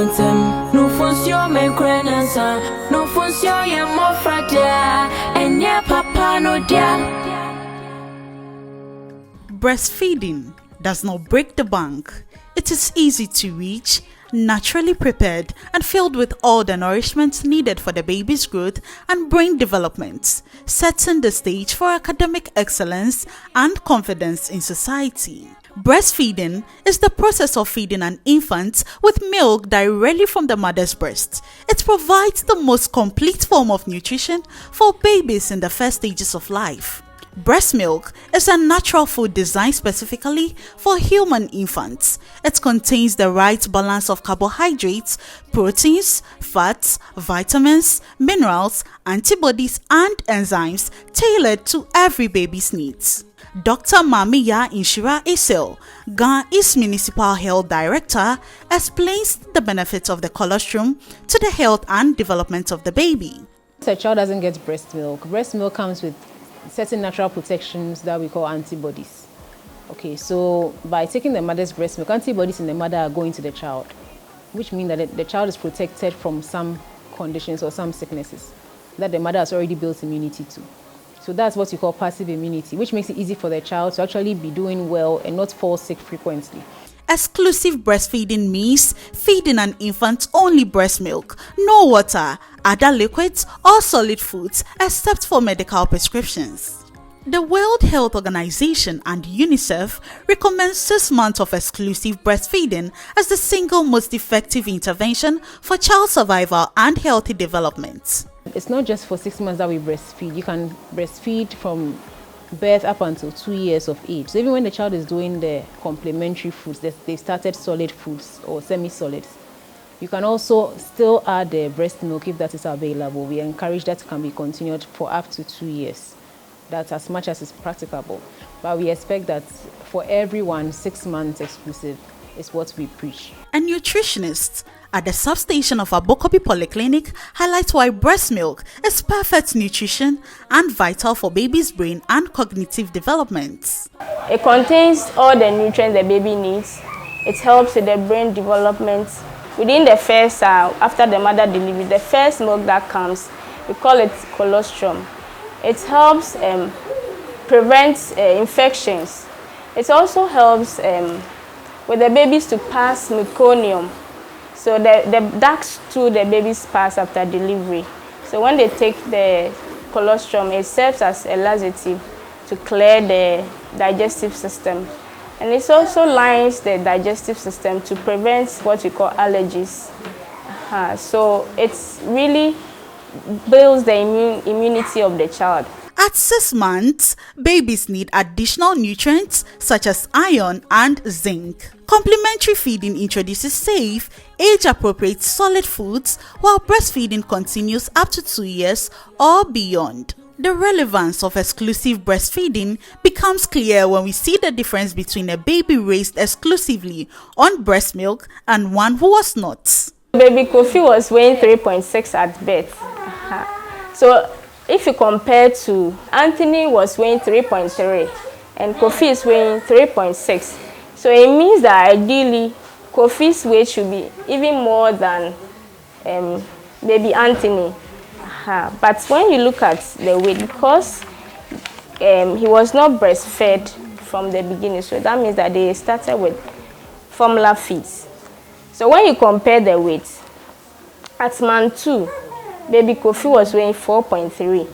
quantum. No funcio me crenanza. No funcio ye mo fradia. And ya papa no dia. Breastfeeding does not break the bank. It is easy to reach, naturally prepared, and filled with all the nourishment needed for the baby's growth and brain development, setting the stage for academic excellence and confidence in society. Breastfeeding is the process of feeding an infant with milk directly from the mother's breast. It provides the most complete form of nutrition for babies in the first stages of life. Breast milk is a natural food designed specifically for human infants. It contains the right balance of carbohydrates, proteins, fats, vitamins, minerals, antibodies, and enzymes tailored to every baby's needs. Dr. Mamiya Inshira Isel, Ghana East Municipal Health Director, explains the benefits of the colostrum to the health and development of the baby. A child doesn't get breast milk. Breast milk comes with certain natural protections that we call antibodies. Okay, so by taking the mother's breast milk, antibodies in the mother are going to the child, which means that the child is protected from some conditions or some sicknesses that the mother has already built immunity to. So that's what we call passive immunity, which makes it easy for the child to actually be doing well and not fall sick frequently. Exclusive breastfeeding means feeding an infant only breast milk, no water, other liquids, or solid foods except for medical prescriptions. The World Health Organization and UNICEF recommend 6 months of exclusive breastfeeding as the single most effective intervention for child survival and healthy development. It's not just for 6 months that we breastfeed. You can breastfeed from birth up until 2 years of age. So even when the child is doing the complementary foods, they started solid foods or semi-solids, you can also still add the breast milk if that is available. We encourage that can be continued for up to 2 years. That's as much as is practicable. But we expect that for everyone, 6 months exclusive is what we preach. A nutritionist at the substation of Abokobi Polyclinic highlights why breast milk is perfect nutrition and vital for baby's brain and cognitive development. It contains all the nutrients the baby needs. It helps with the brain development. Within the first, after the mother delivery, the first milk that comes, we call it colostrum. It helps prevent infections. It also helps with the babies to pass meconium. So the dark stool the babies pass after delivery. So when they take the colostrum, it serves as a laxative to clear the digestive system. And it also lines the digestive system to prevent what we call allergies. So it really builds the immunity of the child. At 6 months, babies need additional nutrients such as iron and zinc. Complementary feeding introduces safe, age-appropriate solid foods, while breastfeeding continues up to 2 years or beyond. The relevance of exclusive breastfeeding becomes clear when we see the difference between a baby raised exclusively on breast milk and one who was not. Baby Kofi was weighing 3.6 at birth. So if you compare to Anthony was weighing 3.3 and Kofi is weighing 3.6. So it means that ideally Kofi's weight should be even more than baby Anthony. But when you look at the weight, because he was not breastfed from the beginning, so that means that they started with formula feeds. So when you compare the weight, at month 2, baby Kofi was weighing 4.3.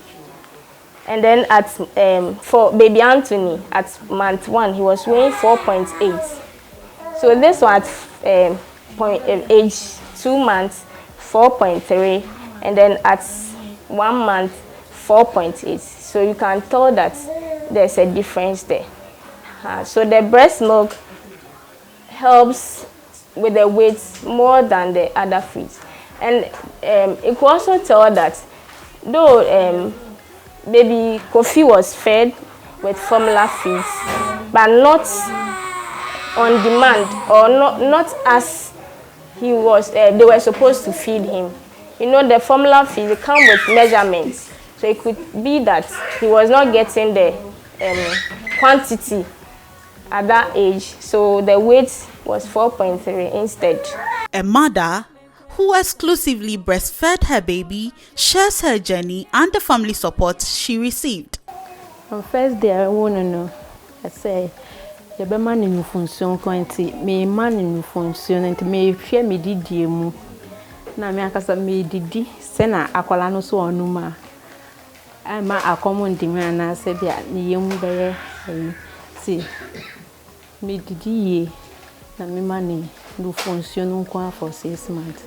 And then for baby Anthony, at month 1, he was weighing 4.8. So this one at age 2 months, 4.3. And then at 1 month, 4.8. So you can tell that there's a difference there. So the breast milk helps with the weight more than the other feeds. And it could also tell that though baby Kofi was fed with formula feeds, but not on demand or not as he was, they were supposed to feed him. You know, the formula feeds, they come with measurements. So it could be that he was not getting the quantity at that age. So the weight was 4.3 instead. A mother who exclusively breastfed her baby, shares her journey and the family support she received. On first day, I want to know. I say, "The man in function quantity, me man in function, and me fear me did you. Na me akasa me didi, sena akwala no so onuma. I'm a common demand, I said, yeah, ni young bear. See, me didi ye, na me money, no function for 6 months.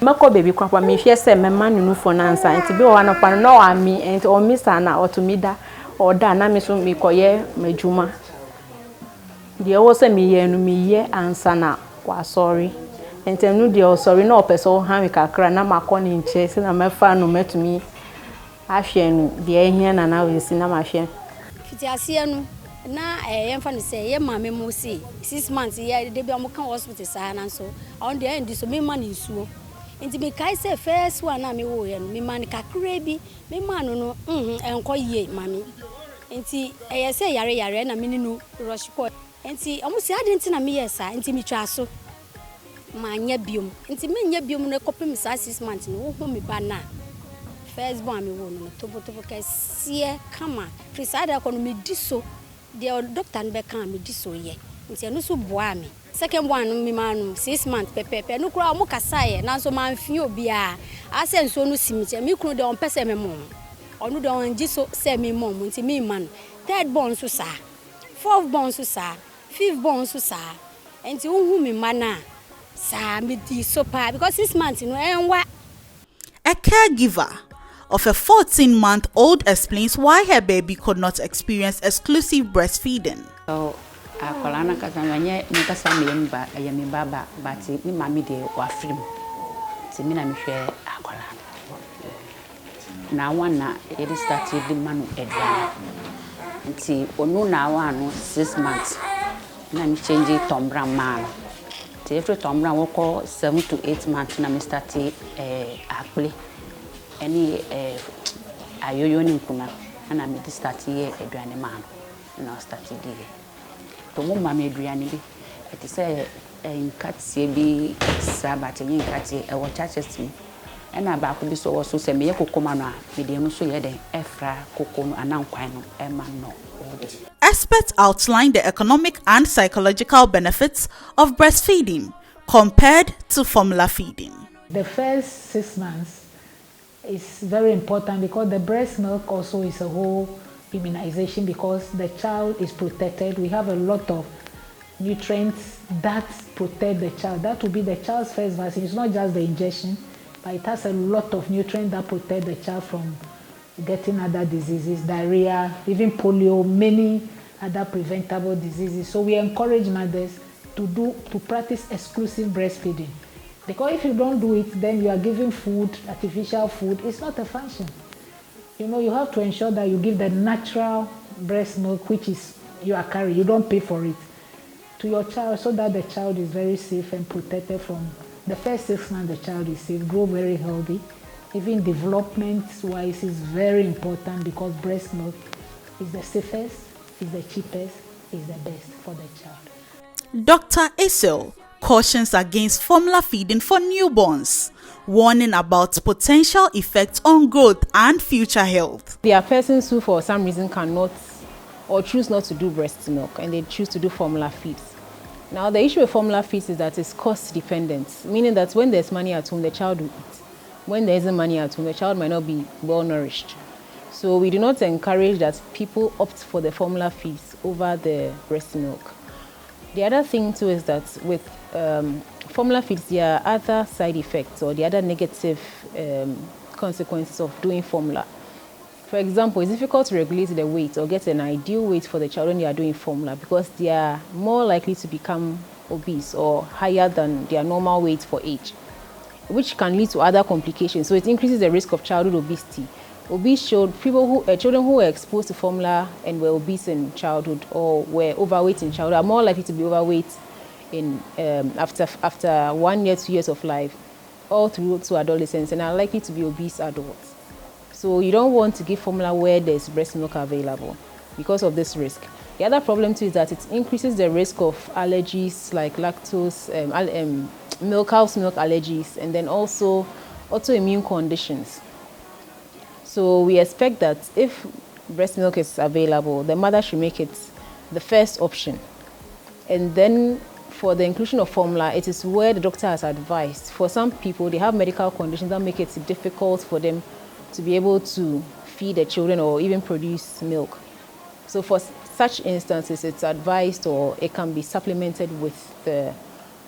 Mako baby crop, me fear say, my man no for answer, and to be one of an no, I me, and or Miss Anna or to me that. Or dana me so me koye me juma. Dia wo se me ye no me ye ansa na wa sorry. Enti no dia sorry na opeso ha me kakra na makọ ni nche se na mefa no metumi ahwe no dia ehia na na we si na mahwe. Fiti ase no na yemfa no se ye mame mo si 6 months ye de bi am kan hospital sa na so on dia ndi so me ma ni nsuo. Enti me kai se first one na me wo ye no me ma ni kakra bi me ma no enko ye mame. Enti say yare na mini no rush ko. Enti omo si ade na me yesa enti me twa so. Ma nya biom. Enti me nya biom no kopem sa 6 months no wo me ba na. First born me wo no tobo ka sie kama. Preside ko no me di so. The doctor be kan me di so ye. Enti no so boa me. Second one no me ma no 6 months pepepe no kura omo kasa ye na so man fi obi a. Ase nso no simite me kunu de on pese me mom. Onu de on jiso se me mom nti me man third born so sa fourth born so sa fifth born so sa enti unhu me mana sa me di so pa because 6 months no enwa. A caregiver of a 14-month-old explains why her baby could not experience exclusive breastfeeding. So akolana kazanya me kasa me mba ya me baba but me mami de wa free ti me na me hwe akolana. Na wana it started the manu edwa nti onu na wanu 6 months na me change tombra man ti every tombra wo ko 7 to 8 months na me start akple any ayoyo ni nkuna na me start ye edwane man na start di to mo ma me edwane bi it say nkatie bi sabate ni nkatie e wo churches mi ena ba ko bi so wo so se me ye kokoma no a me de no so ye den efra kokono anankwan no e ma no. Experts outline the economic and psychological benefits of breastfeeding compared to formula feeding. The first 6 months is very important because the breast milk also is a whole immunization because the child is protected. We have a lot of nutrients that protect the child. That will be the child's first vaccine. It's not just the injection, but it has a lot of nutrients that protect the child from getting other diseases, diarrhea, even polio, many other preventable diseases. So we encourage mothers to practice exclusive breastfeeding. Because if you don't do it, then you are giving food, artificial food. It's not a function. You know, you have to ensure that you give the natural breast milk, which is you are carrying. You don't pay for it, to your child so that the child is very safe and protected from the first 6 months. The child is safe, grow very healthy. Even development-wise is very important because breast milk is the safest, is the cheapest, is the best for the child. Dr. Isel cautions against formula feeding for newborns, warning about potential effects on growth and future health. There are persons who for some reason cannot or choose not to do breast milk and they choose to do formula feeds. Now the issue with formula feeds is that it's cost dependent, meaning that when there's money at home, the child will eat. When there isn't money at home, the child might not be well nourished. So we do not encourage that people opt for the formula feeds over the breast milk. The other thing too is that with formula feeds, there are other side effects or the other negative consequences of doing formula. For example, it's difficult to regulate the weight or get an ideal weight for the child when they are doing formula because they are more likely to become obese or higher than their normal weight for age, which can lead to other complications. So it increases the risk of childhood obesity. Obese children who were exposed to formula and were obese in childhood or were overweight in childhood are more likely to be overweight in after 1 year, 2 years of life, all through to adolescence, and are likely to be obese adults. So you don't want to give formula where there's breast milk available because of this risk. The other problem too is that it increases the risk of allergies like lactose, cow's milk allergies, and then also autoimmune conditions. So we expect that if breast milk is available, the mother should make it the first option. And then for the inclusion of formula, it is where the doctor has advised. For some people, they have medical conditions that make it difficult for them to be able to feed their children or even produce milk. So for such instances, it's advised or it can be supplemented with the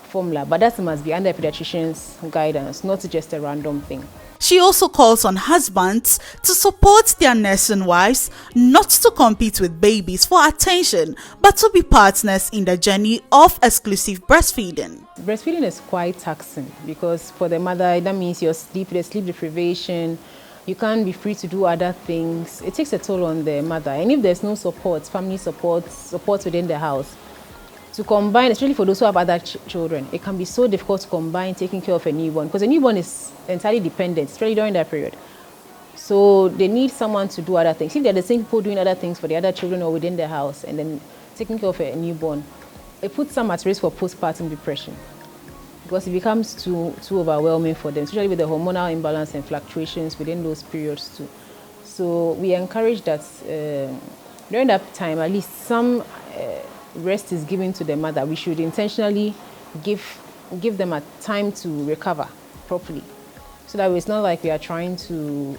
formula, but that must be under a pediatrician's guidance, not just a random thing. She also calls on husbands to support their nursing wives, not to compete with babies for attention, but to be partners in the journey of exclusive breastfeeding. Breastfeeding is quite taxing because for the mother, that means the sleep deprivation, you can't be free to do other things. It takes a toll on the mother. And if there's no support, family support within the house, to combine, especially for those who have other children, it can be so difficult to combine taking care of a newborn because a newborn is entirely dependent, especially during that period. So they need someone to do other things. If they're the same people doing other things for the other children or within the house and then taking care of a newborn, it puts some at risk for postpartum depression because it becomes too overwhelming for them, especially with the hormonal imbalance and fluctuations within those periods too. So we encourage that during that time, at least some rest is given to the mother. We should intentionally give them a time to recover properly, so that it's not like we are trying to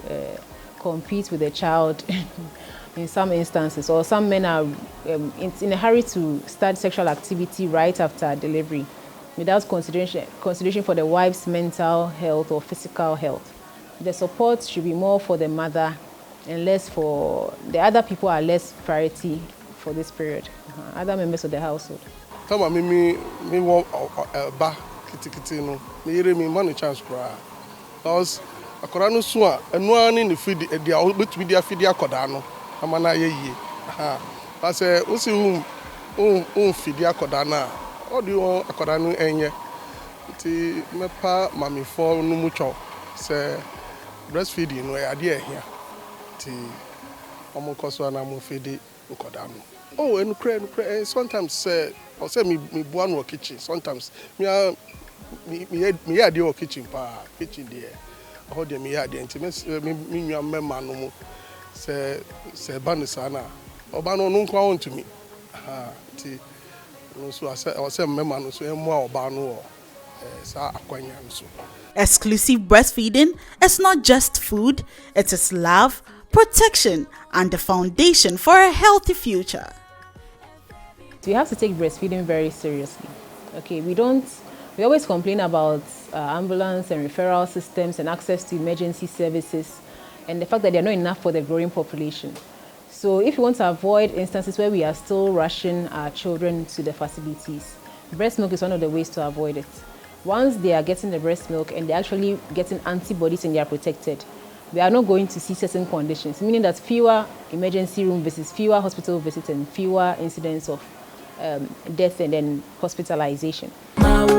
compete with the child in some instances, or some men are in a hurry to start sexual activity right after delivery without consideration for the wife's mental health or physical health. The support should be more for the mother and less for the other people, are less priority for this period. Other members of the household. Tama me want ba kiti no. Me yere me man chance kra. Because akora no so a enu ani ne feed e dia obetumi dia feed akoda no. Ama na ye yie. Parce usi feed akoda na. All the one akoda no enye. Ti mepa mami for no mucho. Say breastfeeding no e ade ehia. Ti omo koso na mo feed akoda no. Oh, and sometimes say me buan work kitchen. Sometimes me had the kitchen there. I hold them here the intimacy. Me man no say banisana. Obano no come to me. Ti so I say me man so more obano sa akwanya so. Exclusive breastfeeding is not just food; it is love, protection, and the foundation for a healthy future. We have to take breastfeeding very seriously. Okay, we always complain about ambulance and referral systems and access to emergency services and the fact that they're not enough for the growing population. So if you want to avoid instances where we are still rushing our children to the facilities, breast milk is one of the ways to avoid it. Once they are getting the breast milk and they're actually getting antibodies and they are protected, we are not going to see certain conditions, meaning that fewer emergency room visits, fewer hospital visits, and fewer incidents of death and then hospitalization. No